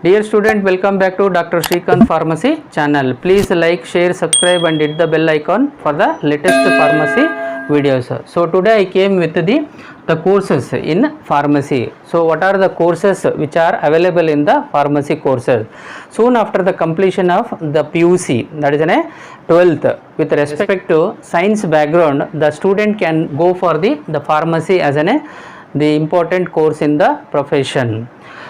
Dear student, welcome back to Dr. Shrikant Pharmacy channel. Please like, share, subscribe and hit the bell icon for the latest pharmacy videos. So today I came with the courses in pharmacy. So what are the courses which are available in the pharmacy courses? Soon after the completion of the PUC, that is in a 12th, with respect to science background, the student can go for the pharmacy as the important course in the profession.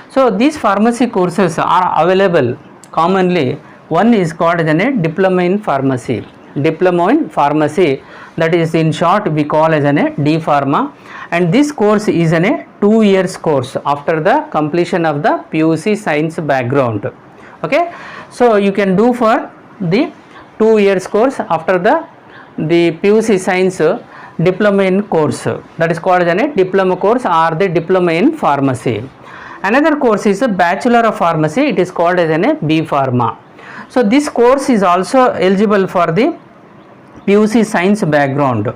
So these pharmacy courses are available commonly. One is called as a diploma in pharmacy. Diploma in pharmacy, that is in short we call as a D Pharma, and this course is a 2 years course after the completion of the PUC science background. Okay, so you can do for the 2 years course after the PUC science diploma in course, that is called as a diploma course or the diploma in pharmacy. Another course is a Bachelor of Pharmacy, it is called as a B Pharma. So this course is also eligible for the PUC science background.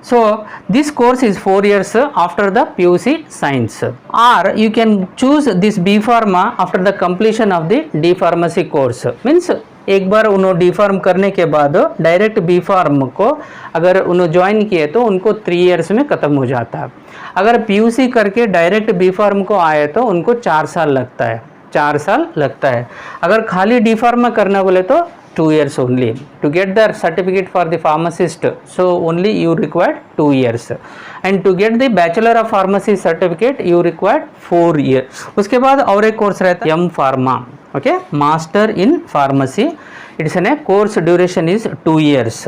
So this course is 4 years after the PUC science, or you can choose this B Pharma after the completion of the D Pharmacy course. Means एक बार उन्होंने D pharm करने के बाद direct B farm को अगर उन्होंने join किए तो उनको 3 इयर्स में ख़त्म हो जाता है. अगर पीयूसी करके डायरेक्ट बी फार्म को आए तो उनको 4 साल लगता है, 4 साल लगता है. अगर खाली डी फार्मा करना बोले तो 2 years only to get the certificate for the pharmacist. So only you require 2 years, and to get the Bachelor of Pharmacy certificate you require 4 years. उसके बाद और एक कोर्स रहता है M pharma. Okay, Master in Pharmacy. It's a course duration is 2 years,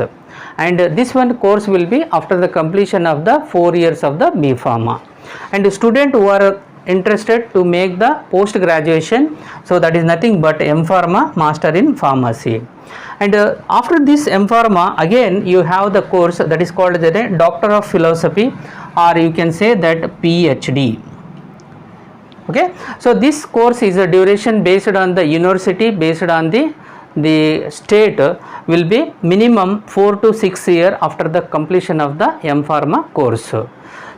and this one course will be after the completion of the 4 years of the B Pharma. And the student who are interested to make the post graduation, so that is nothing but M Pharma, Master in Pharmacy. And after this M Pharma, again you have the course that is called as a Doctor of Philosophy, or you can say that PhD. Okay, so this course is a duration based on the university, based on the state, will be minimum 4 to 6 years after the completion of the M Pharma course.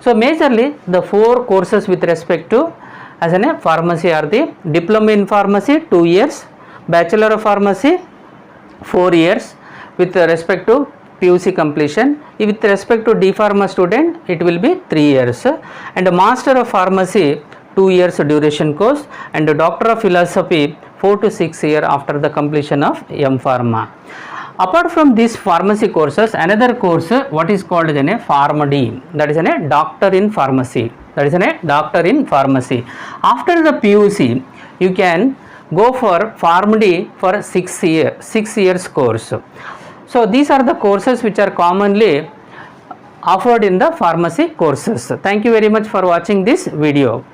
So majorly the 4 courses with respect to as a pharmacy are the Diploma in Pharmacy 2 years, Bachelor of Pharmacy 4 years with respect to PUC completion. With respect to D Pharma student it will be 3 years, and Master of Pharmacy 2 years duration course, and Doctor of Philosophy 4 to 6 years after the completion of M Pharma. Apart from these pharmacy courses, another course what is called as a PharmD, that is a Doctor in Pharmacy, that is a Doctor in Pharmacy. After the PUC you can go for PharmD for 6 years course. So these are the courses which are commonly offered in the pharmacy courses. Thank you very much for watching this video.